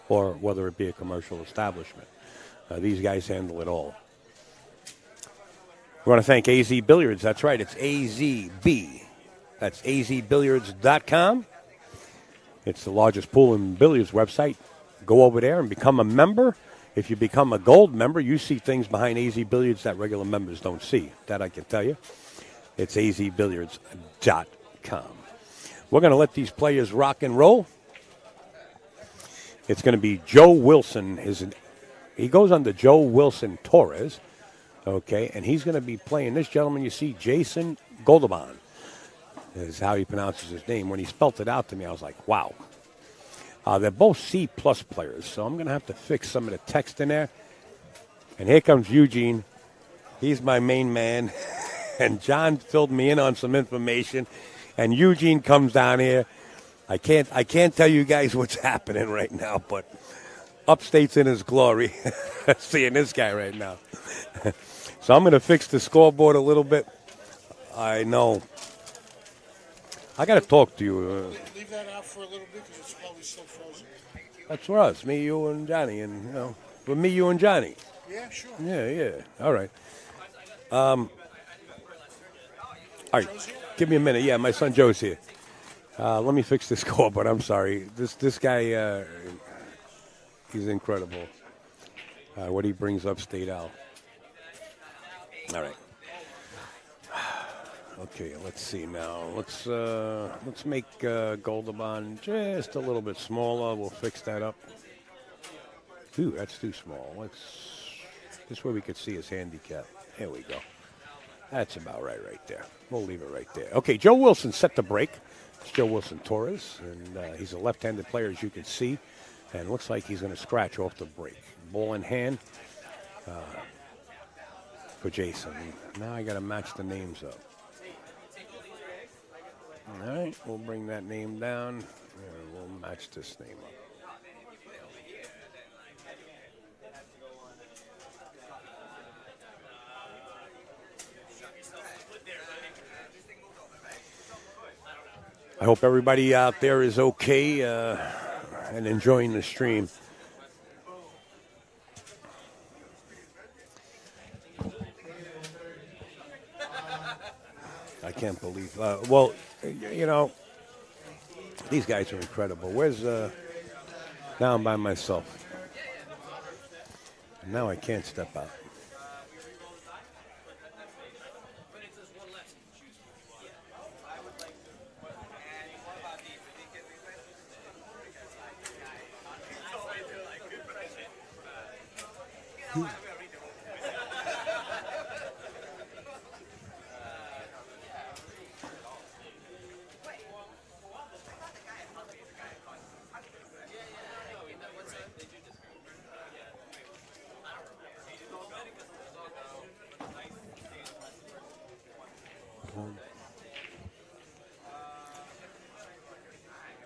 or whether it be a commercial establishment. These guys handle it all. We want to thank AZ Billiards. That's right, it's AZB. That's azbilliards.com. It's the largest pool and billiards website. Go over there and become a member. If you become a gold member, you see things behind AZ Billiards that regular members don't see. That I can tell you. It's azbilliards.com. We're going to let these players rock and roll. It's going to be Joe Wilson. He goes under Joe Wilson Torres, okay, and he's going to be playing this gentleman you see, Jason Goberdhan, is how he pronounces his name. When he spelt it out to me, I was like, wow. They're both C-plus players, so I'm going to have to fix some of the text in there. And here comes Eugene. He's my main man. And John filled me in on some information. And Eugene comes down here. I can't tell you guys what's happening right now, but Upstate's in his glory. Seeing this guy right now. So I'm going to fix the scoreboard a little bit. I know. I got to talk to you. Leave that out for a little bit because it's probably still frozen. That's for us, me, you, and Johnny, and with me, you, and Johnny. Yeah, sure. Yeah. All right. All right. Give me a minute. Yeah, my son Joe's here. Let me fix this scoreboard. I'm sorry. This guy, he's incredible. What he brings Upstate out. All right. Okay, let's see now. Let's make Goberdhan just a little bit smaller. We'll fix that up. Ooh, that's too small. This way we could see his handicap. There we go. That's about right there. We'll leave it right there. Okay, Joe Wilson set the break. It's Joe Wilson Torres, and he's a left-handed player, as you can see, and looks like he's going to scratch off the break. Ball in hand for Jason. Now I got to match the names up. All right, we'll bring that name down, and we'll match this name up. I hope everybody out there is okay and enjoying the stream. I can't believe. Well, these guys are incredible. Now I'm by myself. Now I can't step out.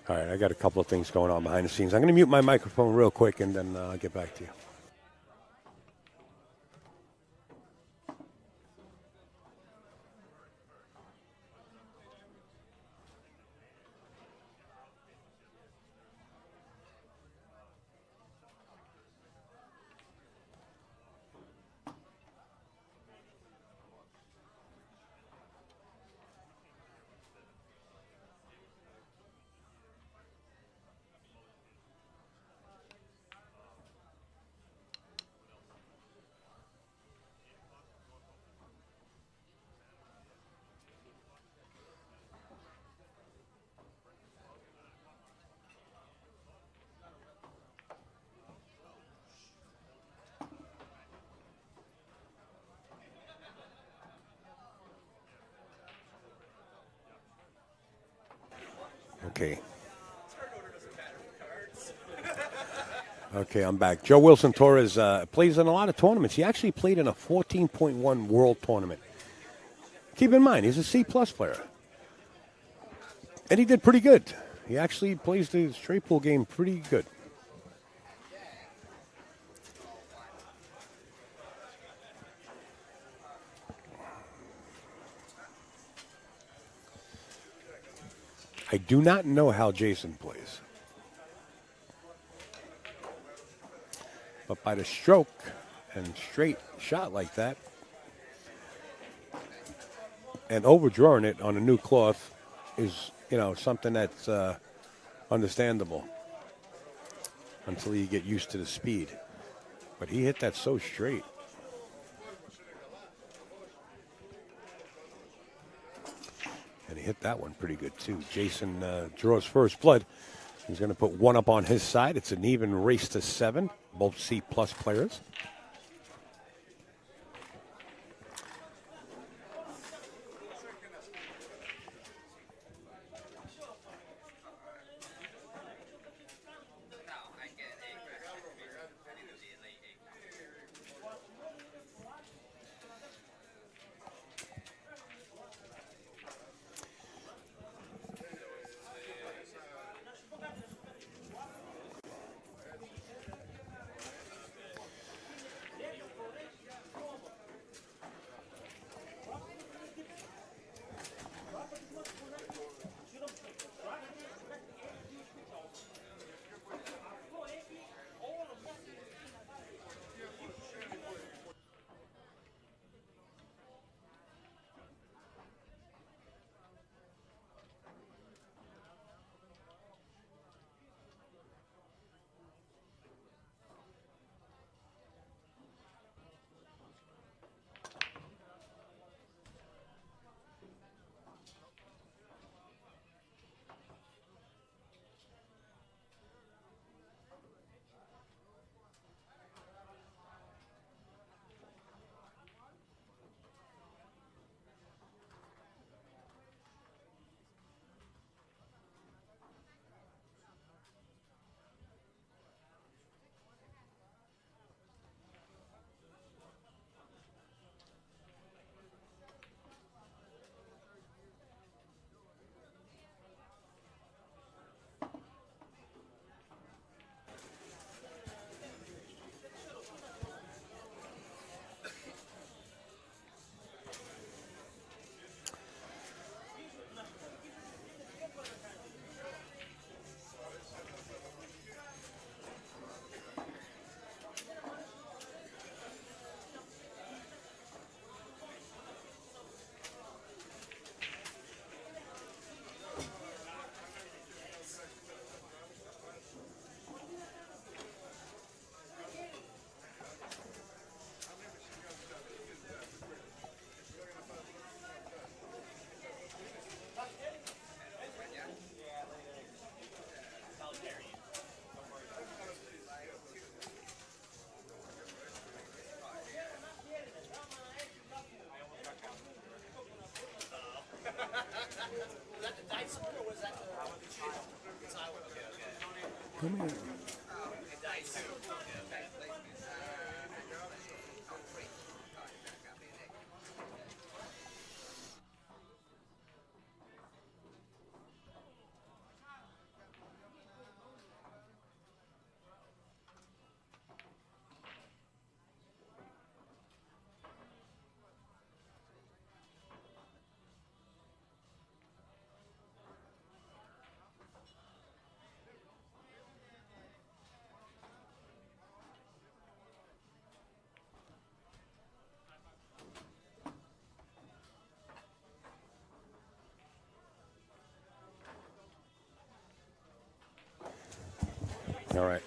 All right, I got a couple of things going on behind the scenes. I'm going to mute my microphone real quick, and then I'll get back to you. Okay, I'm back. Joe Wilson Torres plays in a lot of tournaments. He actually played in a 14.1 world tournament. Keep in mind, he's a C-plus player. And he did pretty good. He actually plays the straight pool game pretty good. I do not know how Jason plays. But by the stroke and straight shot like that, and overdrawing it on a new cloth is, something that's understandable until you get used to the speed. But he hit that so straight. And he hit that one pretty good, too. Jason draws first blood. He's going to put one up on his side. It's an even race to 7. Both C-plus players. Come here. All right.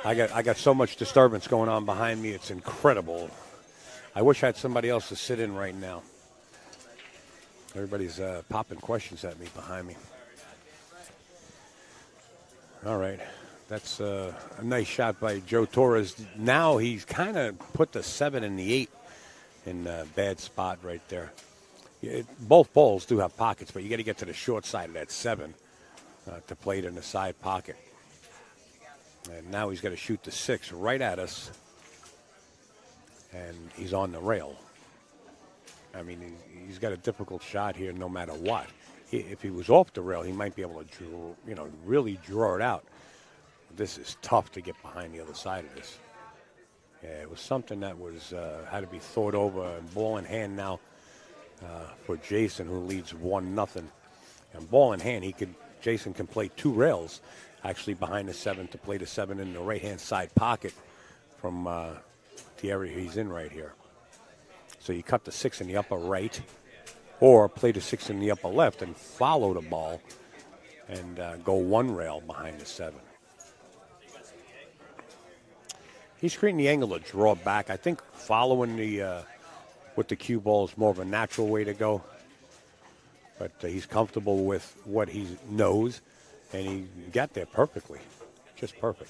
I got so much disturbance going on behind me. It's incredible. I wish I had somebody else to sit in right now. Everybody's popping questions at me behind me. All right. That's a nice shot by Joe Torres. Now he's kind of put the 7 and the 8 in a bad spot right there. Both balls do have pockets, but you got to get to the short side of that 7 to play it in the side pocket. And now he's got to shoot the 6 right at us. And he's on the rail. I mean, he's got a difficult shot here no matter what. If he was off the rail, he might be able to, really draw it out. This is tough to get behind the other side of this. Yeah, it was something that was had to be thought over. Ball in hand now for Jason, who leads 1-0. And ball in hand, Jason can play 2 rails actually behind the 7 to play the 7 in the right-hand side pocket from the area he's in right here. So you cut the 6 in the upper right, or play the 6 in the upper left and follow the ball and go one rail behind the 7. He's creating the angle to draw back. I think following the with the cue ball is more of a natural way to go. But he's comfortable with what he knows, and he got there perfectly, just perfect.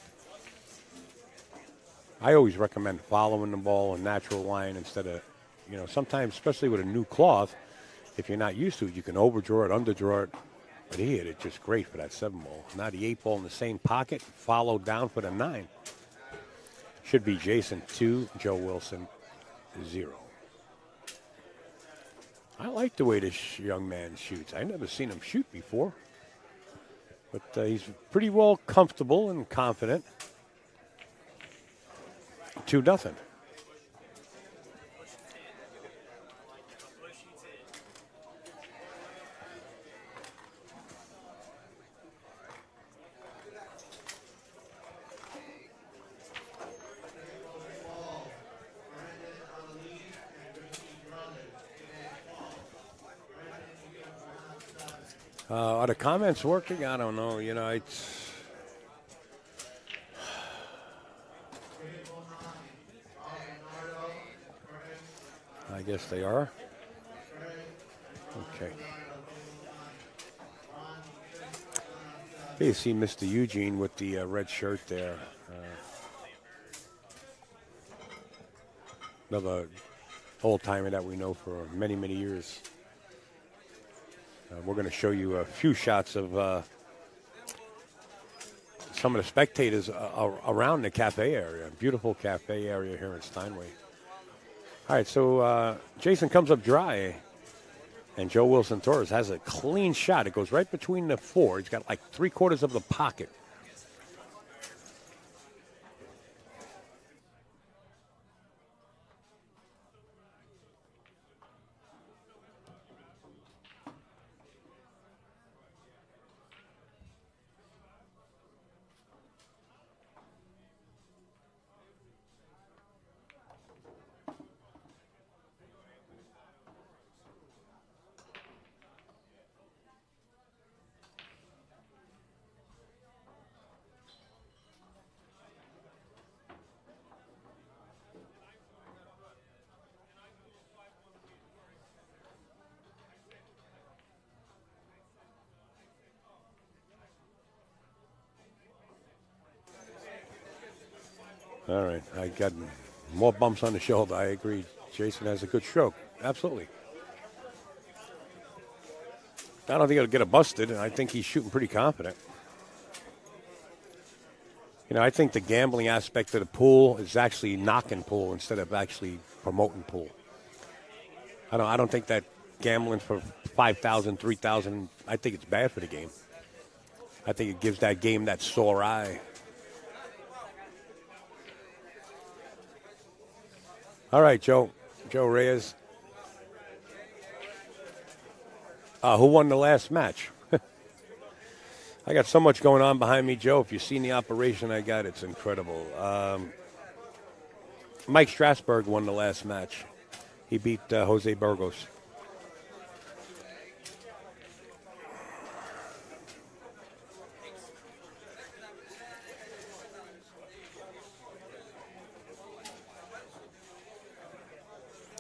I always recommend following the ball in natural line instead of, sometimes, especially with a new cloth, if you're not used to it, you can overdraw it, underdraw it. But he hit it just great for that 7 ball. Now the 8 ball in the same pocket, followed down for the 9. Should be Jason 2, Joe Wilson 0. I like the way this young man shoots. I've never seen him shoot before. But he's pretty well comfortable and confident. 2-0. Are the comments working? I don't know. I guess they are. Okay. Hey, you see Mr. Eugene with the red shirt there. Another old-timer that we know for many, many years. We're going to show you a few shots of some of the spectators around the cafe area. Beautiful cafe area here in Steinway. All right, so Jason comes up dry, and Joe Wilson Torres has a clean shot. It goes right between the 4. He's got like 3/4 of the pocket. All right, I got more bumps on the shoulder. I agree. Jason has a good stroke. Absolutely. I don't think he'll get it busted, and I think he's shooting pretty confident. I think the gambling aspect of the pool is actually knocking pool instead of actually promoting pool. I don't think that gambling for 5,000, 3,000, I think it's bad for the game. I think it gives that game that sore eye. All right, Joe Reyes. Who won the last match? I got so much going on behind me, Joe. If you've seen the operation I got, it's incredible. Mike Strasburg won the last match. He beat Jose Burgos.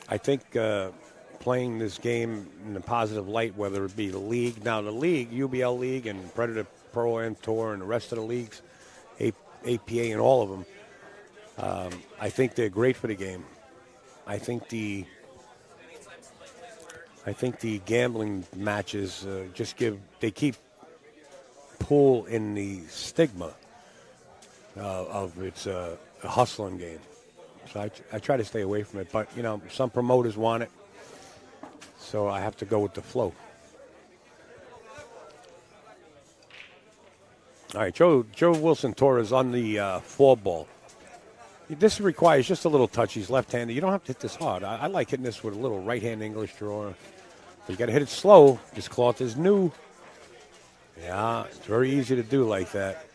I think playing this game in a positive light, whether it be the league. Now, the league, UBL League and Predator Pro Am Tour and the rest of the leagues, APA and all of them, I think they're great for the game. I think the gambling matches keep pool in the stigma of it's a hustling game. So I try to stay away from it. But, some promoters want it. So I have to go with the flow. All right, Joe Wilson Torres on the 4 ball. This requires just a little touch. He's left-handed. You don't have to hit this hard. I like hitting this with a little right-hand English draw. But you got to hit it slow. This cloth is new. Yeah, it's very easy to do like that.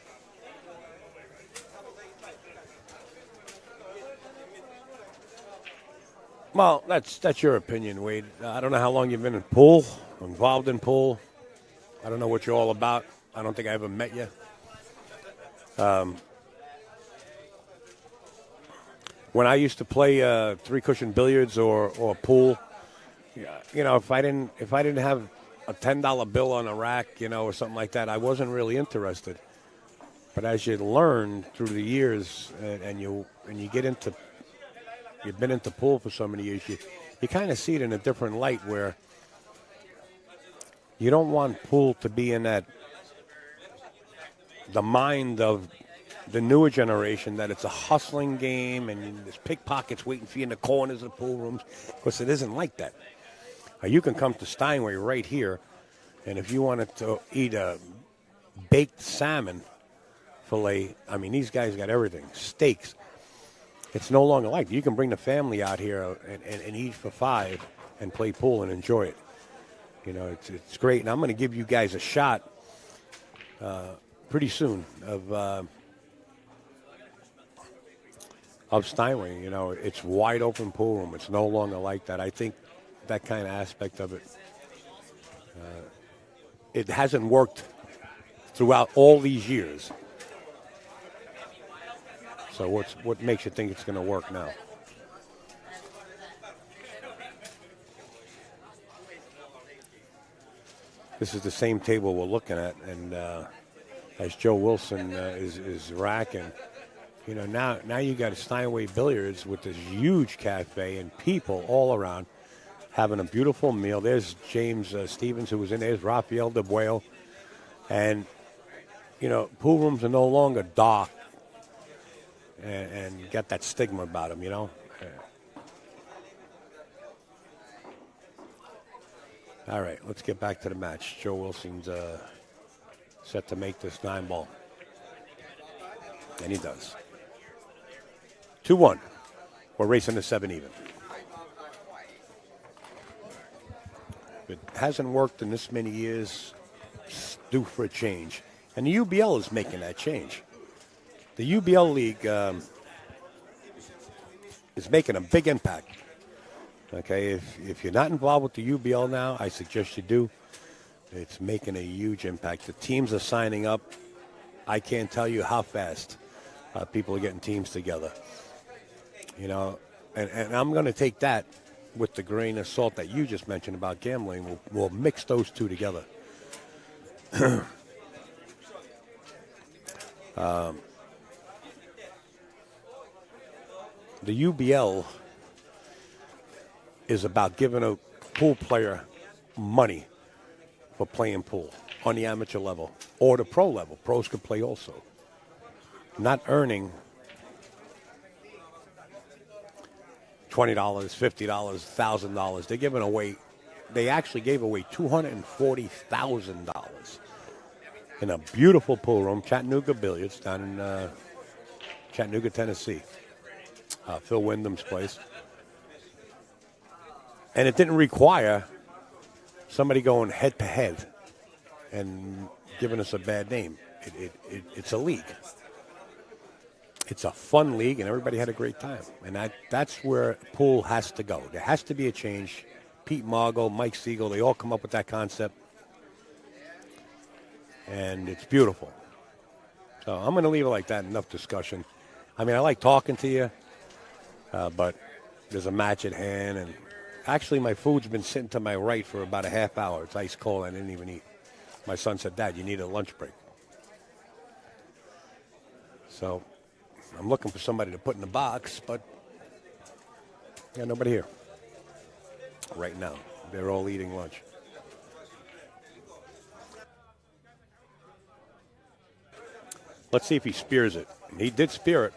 Well, that's your opinion, Wade. I don't know how long you've been in pool, involved in pool. I don't know what you're all about. I don't think I ever met you. When I used to play three cushion billiards or pool, you know, if I didn't have a $10 bill on a rack, you know, or something like that, I wasn't really interested. But as you learn through the years, and you get into, you've been into pool for so many years, you kind of see it in a different light where you don't want pool to be in the mind of the newer generation that it's a hustling game and there's pickpockets waiting for you in the corners of the pool rooms, because it isn't like that. You can come to Steinway right here, and if you wanted to eat a baked salmon fillet, I mean, these guys got everything. Steaks. It's no longer like that. You can bring the family out here and eat for five and play pool and enjoy it. You know, it's great. And I'm going to give you guys a shot pretty soon of Steinway. You know, it's wide open pool room. It's no longer like that. I think that kind of aspect of it, it hasn't worked throughout all these years. So what makes you think it's going to work now? This is the same table we're looking at, and as Joe Wilson is racking, you know, now you got a Steinway Billiards with this huge cafe and people all around having a beautiful meal. There's James Stevens, who was in there. There's Rafael DeBuel. And, you know, pool rooms are no longer dark and got that stigma about them, you know. All right, let's get back to the match. Joe Wilson's set to make this 9-ball. And he does. 2-1. We're racing to 7 even. It hasn't worked in this many years. It's due for a change. And the UBL is making that change. The UBL League is making a big impact. Okay, if you're not involved with the UBL now, I suggest you do. It's making a huge impact. The teams are signing up. I can't tell you how fast people are getting teams together. You know, and I'm going to take that with the grain of salt that you just mentioned about gambling. We'll mix those two together. The UBL is about giving a pool player money for playing pool on the amateur level or the pro level. Pros could play also. Not earning $20, $50, $1,000. They're giving away, they actually gave away $240,000 in a beautiful pool room, Chattanooga Billiards, down in Chattanooga, Tennessee. Phil Wyndham's place. And it didn't require somebody going head to head and giving us a bad name. It's a league. It's a fun league, and everybody had a great time. And that's where pool has to go. There has to be a change. Pete Margot, Mike Siegel, they all come up with that concept. And it's beautiful. So I'm going to leave it like that. Enough discussion. I mean, I like talking to you, but there's a match at hand. And actually, my food's been sitting to my right for about a half hour. It's ice cold. I didn't even eat. My son said, Dad, you need a lunch break. So I'm looking for somebody to put in the box, but nobody here right now. They're all eating lunch. Let's see if he spears it. He did spear it.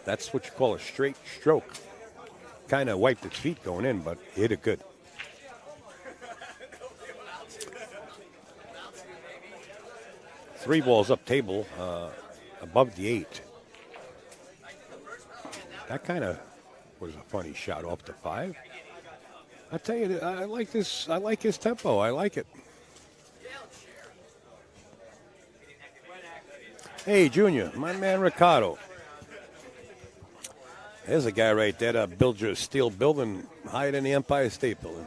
That's what you call a straight stroke. Kind of wiped its feet going in, but he hit it good. Three balls up table, above the 8. That kind of was a funny shot off the 5. I tell you, I like this. I like his tempo. I like it. Hey, Junior, my man Ricardo. There's a guy right there that builds your steel building higher than the Empire State Building.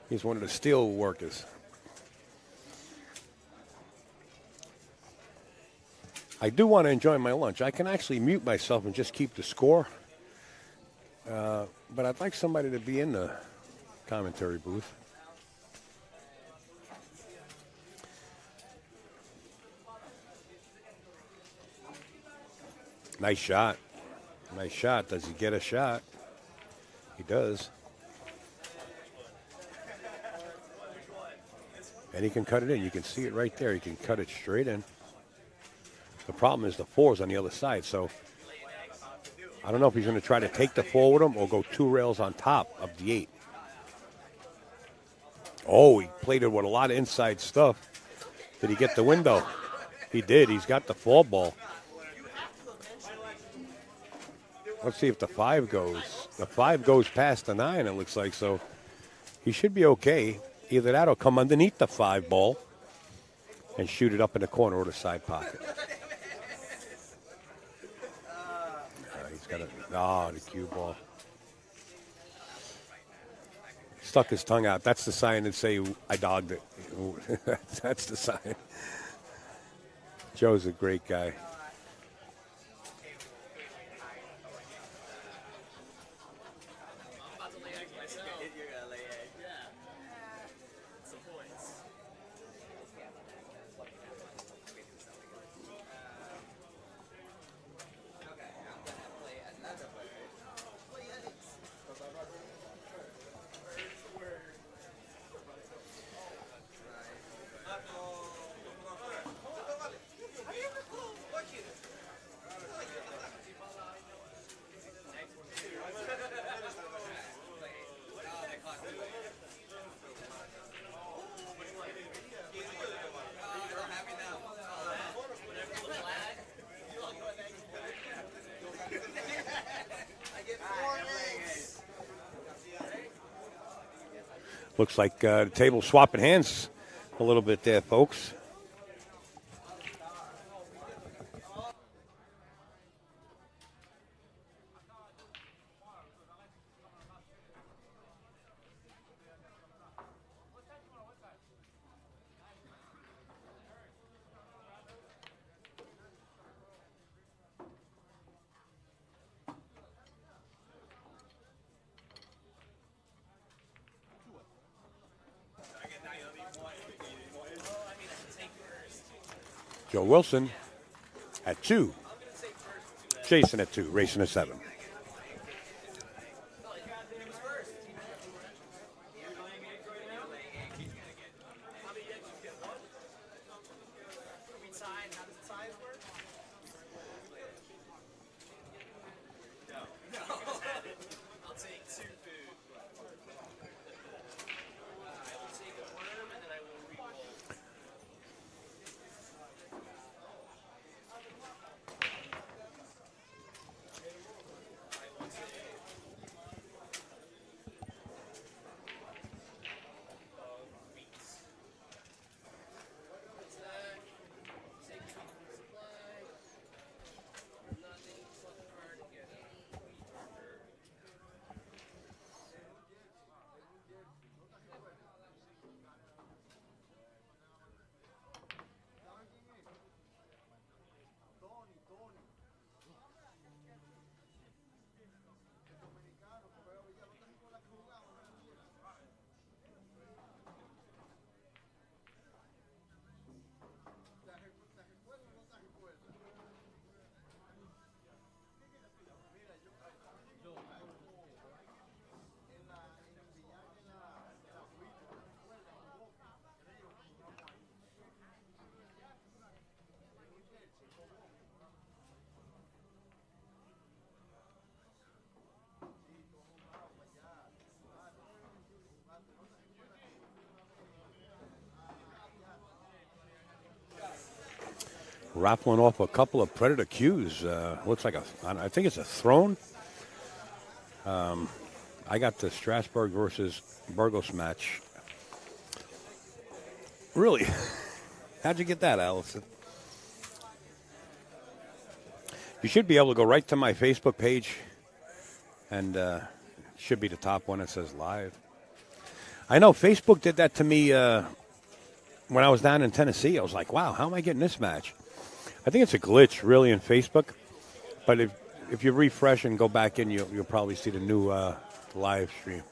He's one of the steel workers. I do want to enjoy my lunch. I can actually mute myself and just keep the score. But I'd like somebody to be in the commentary booth. Nice shot. Nice shot. Does he get a shot? He does. And he can cut it in. You can see it right there. He can cut it straight in. The problem is the 4's on the other side. So I don't know if he's going to try to take the 4 with him or go 2 rails on top of the 8. Oh, he played it with a lot of inside stuff. Did he get the window? He did. He's got the 4 ball. Let's see if the 5 goes. The 5 goes past the 9, it looks like. So he should be okay. Either that or come underneath the 5 ball and shoot it up in the corner or the side pocket. He's got the cue ball. Stuck his tongue out. That's the sign that say, I dogged it. That's the sign. Joe's a great guy. Looks like the table swapping hands a little bit there, folks. Joe Wilson at 2. Jason at 2, racing at 7. Raffling off a couple of Predator cues. Looks like I think it's a throne. I got the Strasburg versus Burgos match. Really? How'd you get that, Allison? You should be able to go right to my Facebook page and should be the top one that says live. I know Facebook did that to me when I was down in Tennessee. I was like, wow, how am I getting this match? I think it's a glitch, really, in Facebook. But if you refresh and go back in, you'll probably see the new live stream.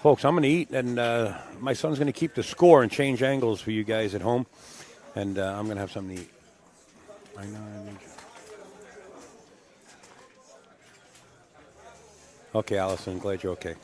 Folks, I'm going to eat, and my son's going to keep the score and change angles for you guys at home. And I'm going to have something to eat. I know. Okay, Allison, glad you're okay.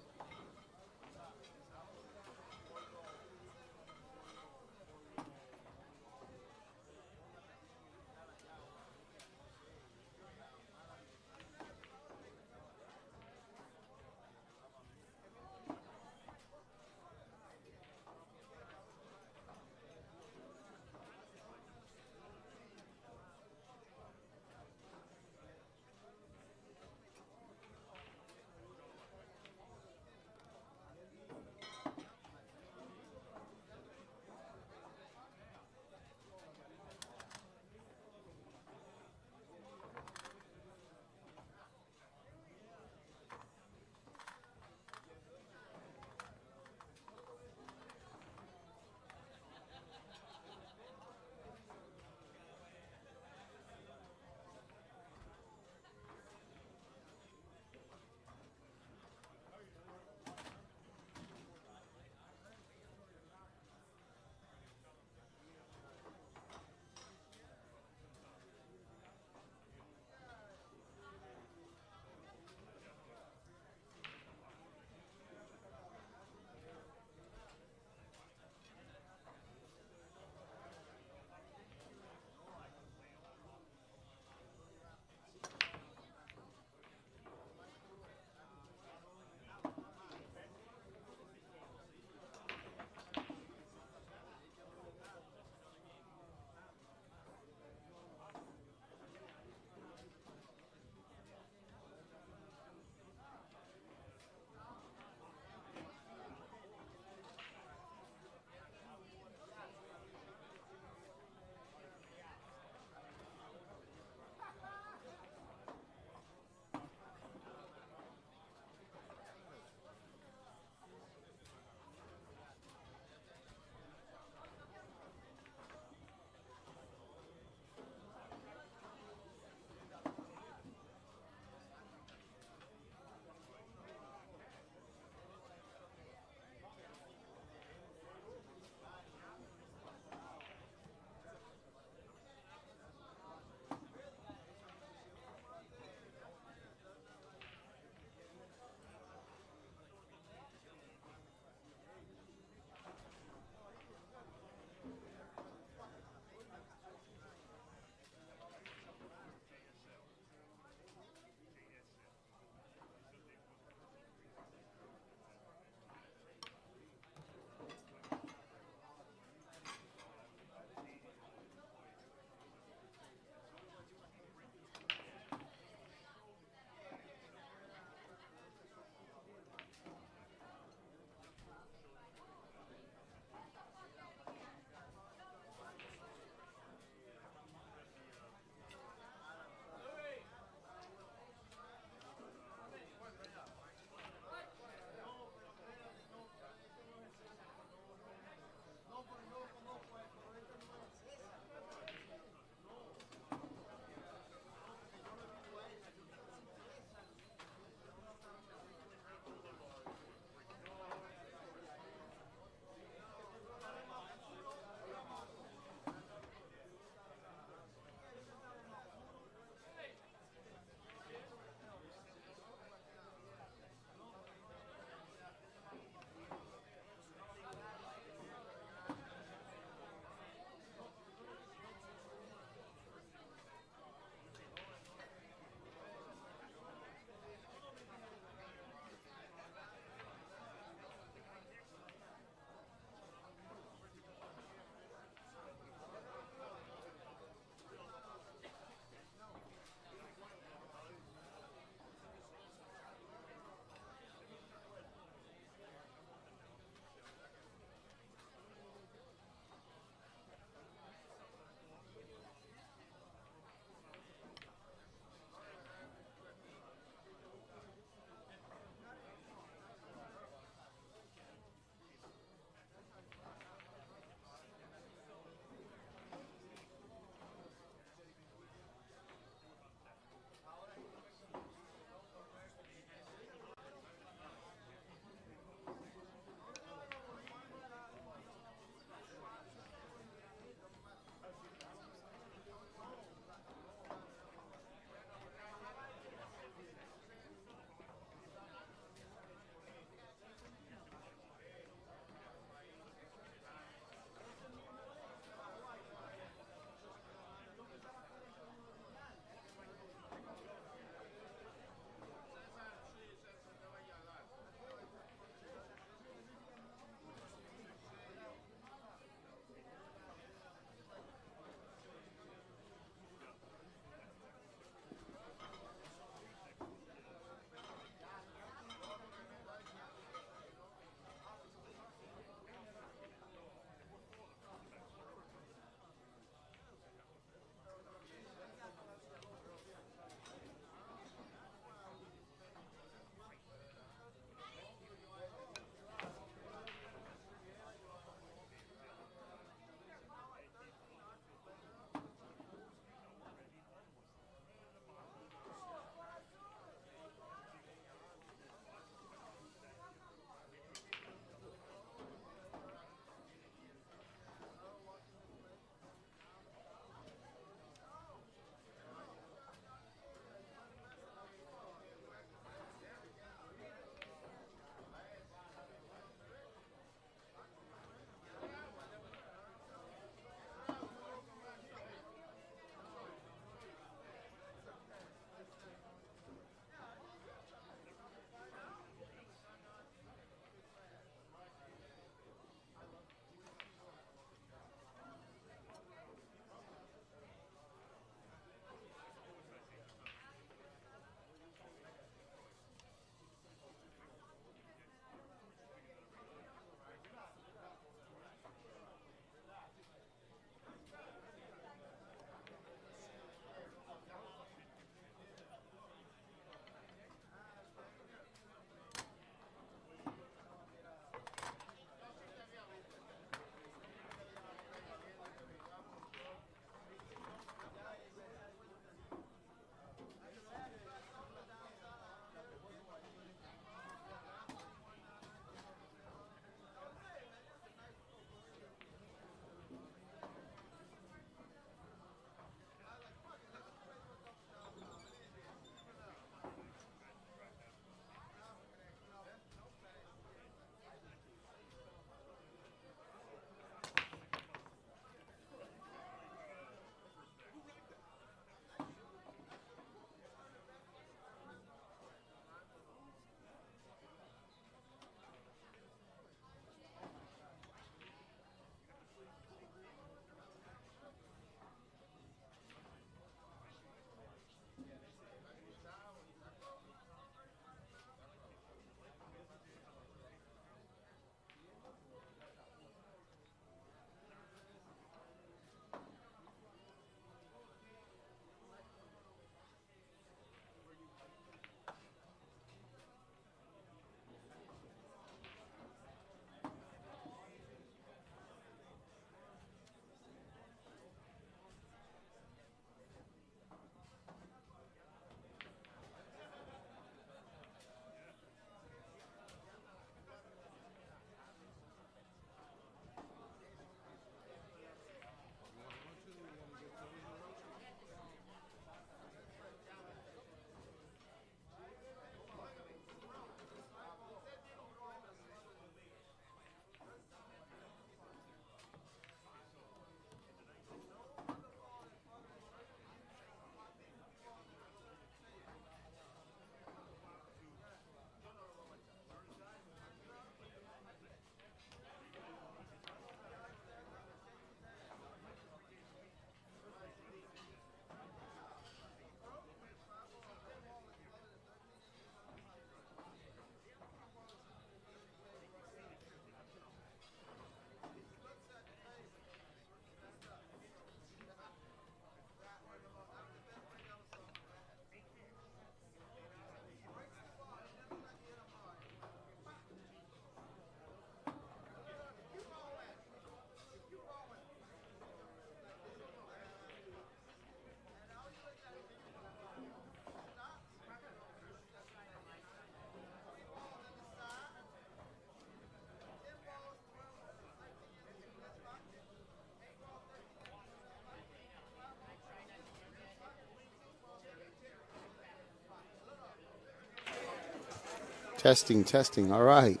Testing, testing. All right.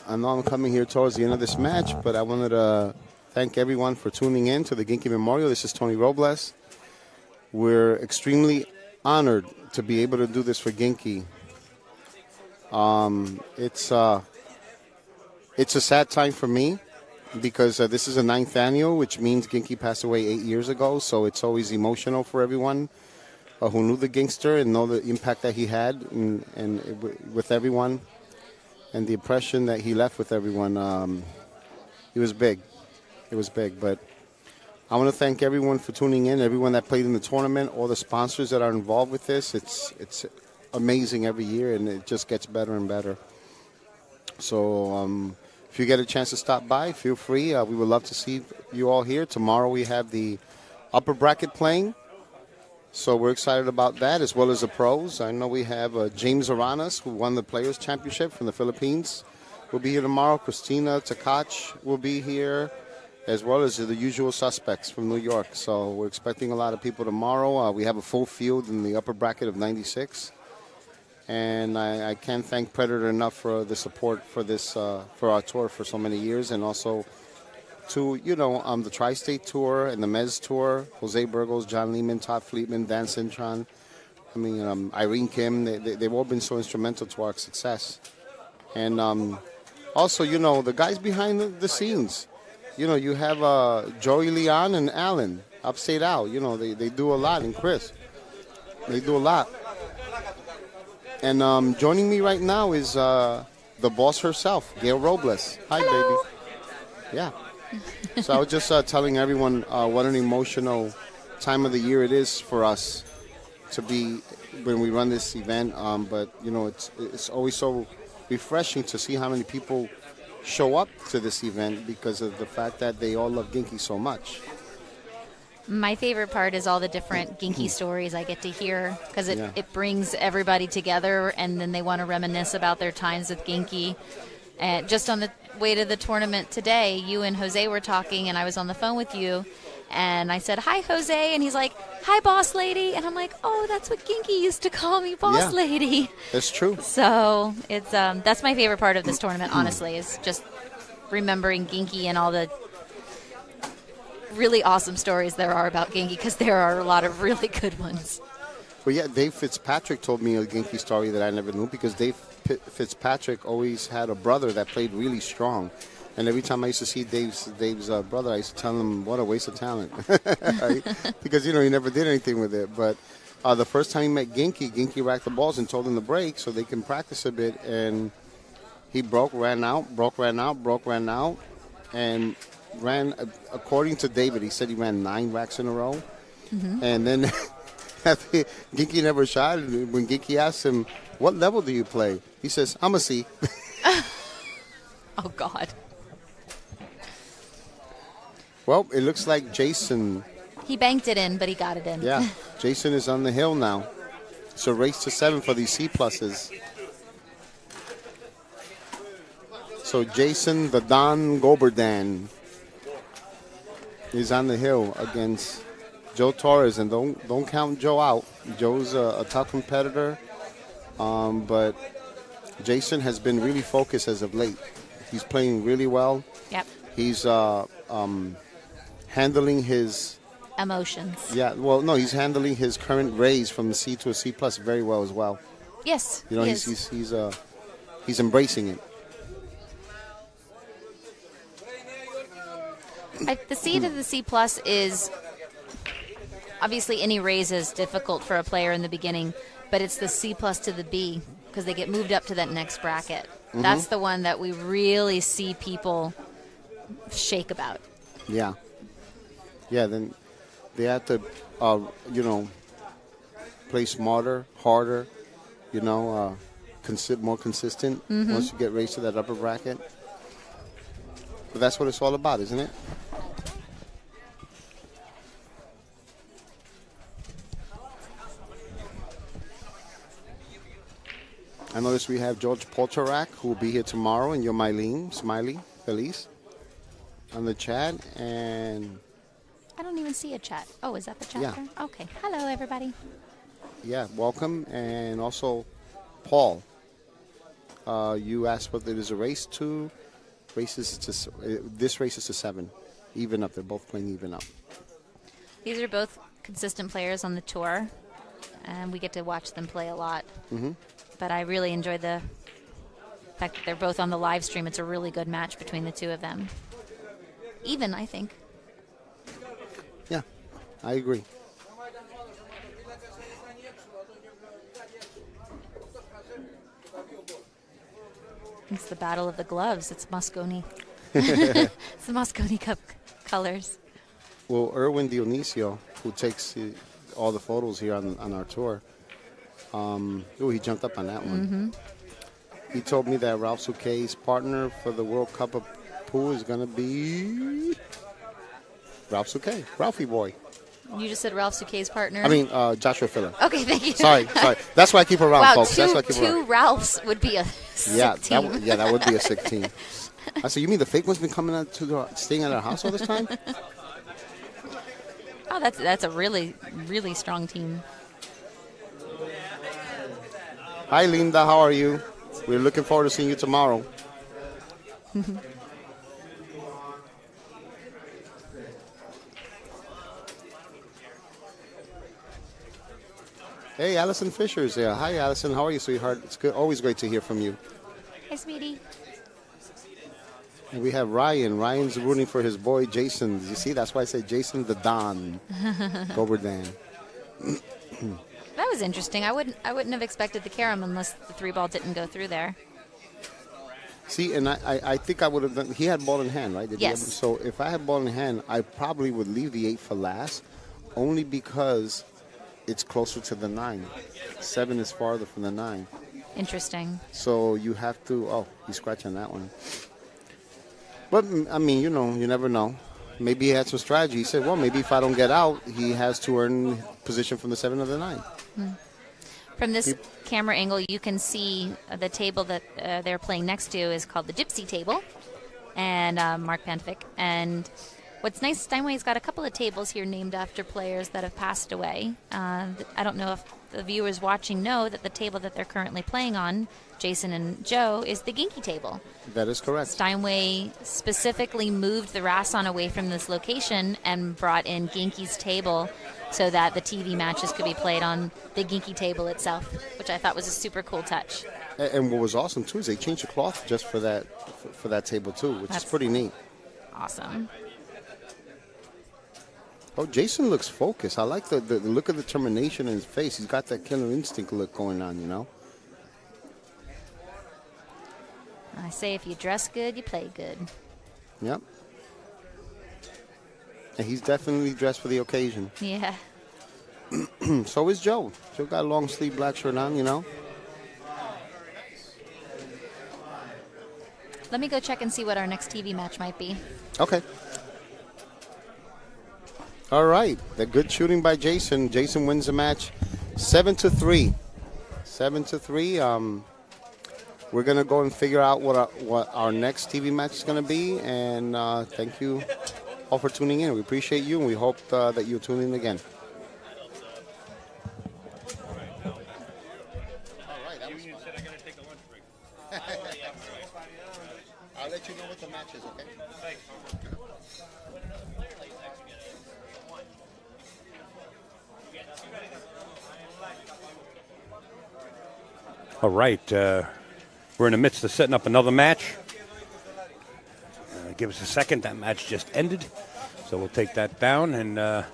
I know I'm coming here towards the end of this match, but I wanted to thank everyone for tuning in to the Ginky Memorial. This is Tony Robles. We're extremely honored to be able to do this for Ginky. It's a sad time for me because this is a 9th annual, which means Ginky passed away 8 years ago. So it's always emotional for everyone who knew the gangster and know the impact that he had with everyone and the impression that he left with everyone. It was big. It was big. But I want to thank everyone for tuning in, everyone that played in the tournament, all the sponsors that are involved with this. It's amazing every year, and it just gets better and better. So if you get a chance to stop by, feel free. We would love to see you all here. Tomorrow we have the upper bracket playing. So we're excited about that, as well as the pros. I know we have James Aranas, who won the Players' Championship from the Philippines, will be here tomorrow. Christina Takach will be here, as well as the usual suspects from New York. So we're expecting a lot of people tomorrow. We have a full field in the upper bracket of 96. And I can't thank Predator enough for the support for this, for our tour for so many years, and also to, the Tri-State Tour and the Mez Tour, Jose Burgos, John Lehman, Todd Fleetman, Dan Cintron, Irene Kim. They've all been so instrumental to our success. And also, the guys behind the scenes. You have Joey Leon and Alan, Upstate Al. They do a lot, and Chris. They do a lot. And joining me right now is the boss herself, Gail Robles. Hi, Hello. baby. Yeah. So I was just telling everyone what an emotional time of the year it is for us to be when we run this event. But it's always so refreshing to see how many people show up to this event because of the fact that they all love Ginky so much. My favorite part is all the different Ginky stories I get to hear because it brings everybody together, and then they want to reminisce about their times with Ginky. And just on the way to the tournament today, you and Jose were talking, and I was on the phone with you, and I said, "Hi, Jose," and he's like, "Hi, boss lady," and I'm like, "Oh, that's what Ginky used to call me, boss lady." That's true. So it's that's my favorite part of this tournament, honestly, is just remembering Ginky and all the really awesome stories there are about Ginky, because there are a lot of really good ones. Well, yeah, Dave Fitzpatrick told me a Ginky story that I never knew, because Dave Fitzpatrick always had a brother that played really strong. And every time I used to see Dave's brother, I used to tell him, what a waste of talent. Right? Because, he never did anything with it. But the first time he met Ginky racked the balls and told him to break so they can practice a bit. And he ran out, and ran, according to David, he said he ran 9 racks in a row. Mm-hmm. And then Ginky never shot. And when Ginky asked him, what level do you play? He says, I'm a C. Oh, God. Well, it looks like Jason. He banked it in, but he got it in. Yeah, Jason is on the hill now. It's a race to 7 for these C pluses. So Jason, the Don Goberdhan, is on the hill against Joe Torres, and don't count Joe out. Joe's a tough competitor, but Jason has been really focused as of late. He's playing really well. Yep. He's handling his emotions. Yeah, well, no, he's handling his current raise from a C to a C plus very well as well. Yes, he's embracing it. The C to the C plus is obviously any raise is difficult for a player in the beginning, but it's the C plus to the B because they get moved up to that next bracket. Mm-hmm. That's the one that we really see people shake about. Yeah. Yeah, then they have to, play smarter, harder, more consistent once you get raised to that upper bracket. But that's what it's all about, isn't it? I notice we have George Polterak, who will be here tomorrow, and you're Smiley, Feliz, on the chat. And I don't even see a chat. Oh, is that the chat? Yeah. There? Okay. Hello, everybody. Yeah, welcome. And also Paul. You asked what it is a race to. This race is to 7. Even up. They're both playing even up. These are both consistent players on the tour, and we get to watch them play a lot. Mm-hmm. But I really enjoyed the fact that they're both on the live stream. It's a really good match between the two of them. Even, I think. Yeah, I agree. It's the battle of the gloves. It's Mosconi. It's the Mosconi Cup colors. Well, Erwin Dionisio, who takes all the photos here on our tour, he jumped up on that one. Mm-hmm. He told me that Ralph Souquet's partner for the World Cup of Pool is going to be Ralph Souquet, Ralphie boy. You just said Ralph Souquet's partner? I mean, Joshua Filler. Okay, thank you. Sorry. That's why I keep around, wow, folks. That's why I keep around. Two Ralphs would be a sick team. That would be a sick team. I said, you mean the fake one's been coming out staying at our house all this time? Oh, that's a really, really strong team. Hi, Linda. How are you? We're looking forward to seeing you tomorrow. Hey, Allison Fisher's there. Hi, Allison. How are you, sweetheart? It's good. Always great to hear from you. Hi, sweetie. And we have Ryan. Ryan's rooting for his boy, Jason. You see, that's why I say Jason the Don. Goberdhan. That was interesting. I wouldn't have expected the carom unless the 3-ball didn't go through there. See, and I think I would have done. He had ball in hand, right? Yes. So if I had ball in hand, I probably would leave the 8 for last, only because it's closer to the 9. 7 is farther from the 9. Interesting. So you have to. Oh, he's scratching that one. But I mean, you never know. Maybe he had some strategy. He said, well, maybe if I don't get out, he has to earn position from the 7 or the 9. From this camera angle, you can see the table that they're playing next to is called the Gypsy table, and Mark Pantovic. And what's nice, Steinway's got a couple of tables here named after players that have passed away. I don't know if the viewers watching know that the table that they're currently playing on, Jason and Joe, is the Ginky table. That is correct. Steinway specifically moved the Rasson away from this location and brought in Ginky's table so that the TV matches could be played on the Ginky table itself, which I thought was a super cool touch. And what was awesome, too, is they changed the cloth just for that table, too, which is pretty neat. Awesome. Oh, Jason looks focused. I like the look of determination in his face. He's got that killer instinct look going on, I say if you dress good, you play good. Yep. And he's definitely dressed for the occasion. Yeah. So is Joe. Joe got a long sleeve black shirt on, Let me go check and see what our next TV match might be. Okay. All right. The good shooting by Jason. Jason wins the match 7-3. 7-3. We're going to go and figure out what our next TV match is going to be. And thank you all for tuning in. We appreciate you, and we hope that you tune in again. I'll let you know what the match is, okay? All right. We're in the midst of setting up another match. Give us a second. That match just ended. So we'll take that down. And as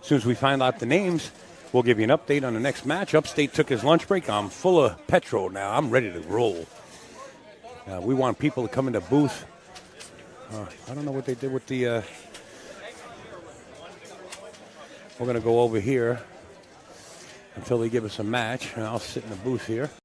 soon as we find out the names, we'll give you an update on the next match. Upstate took his lunch break. I'm full of petrol now. I'm ready to roll. We want people to come in the booth. I don't know what they did with the... We're going to go over here until they give us a match. And I'll sit in the booth here.